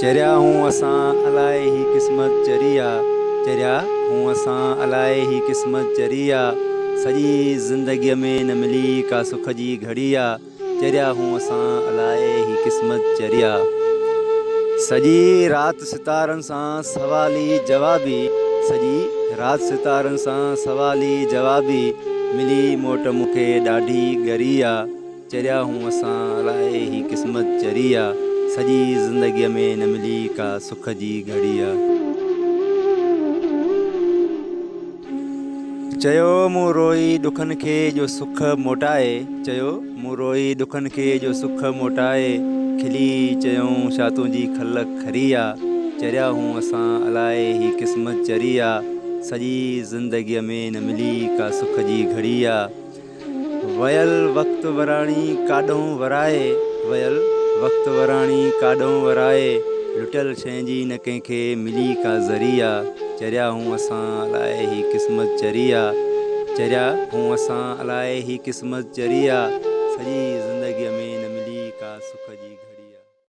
चरिया हूँ असां अलाए ही क़िस्मत चरिया, चरिया हूँ असां अलाए ही क़िस्मत चरिया, सॼी ज़िंदगीअ में न मिली का सुख जी घड़िया, चरिया हूँ असां अलाए ही क़िस्मत चरिया। सॼी राति सितारनि सां सवाली जवाबी, सॼी राति सितारनि सां सवाली जवाबी, मिली मोट मूंखे ॾाढी गरिया, चरिया हूँ असां अलाए ही क़िस्मत चरिया, सॼी ज़िंदगीअ में न मिली का सुख जी घड़िया। चयो मूं रोई ॾुखनि खे जो सुख मोटाए, चयो मूं रोई ॾुखनि खे जो सुख मोटाए, खिली चयूं छा तुंहिंजी खल खरिया, चरिया हूँ असां अलाए ही क़िस्मत चरिया, सॼी ज़िंदगीअ में न मिली का सुख जी घड़िया। वयल वक़्तु वराणी काॾों वराए, वयल वक़्तु वराणी काॾों वराए, लुटियल शइ जी न कंहिंखे मिली का ज़रिया, चरिया हूँ असां अलाए ही क़िस्मत चरिया, चरिया हूँ असां अलाए ही क़िस्मत चरिया, सॼी ज़िंदगीअ में न मिली का सुख जी घड़िया।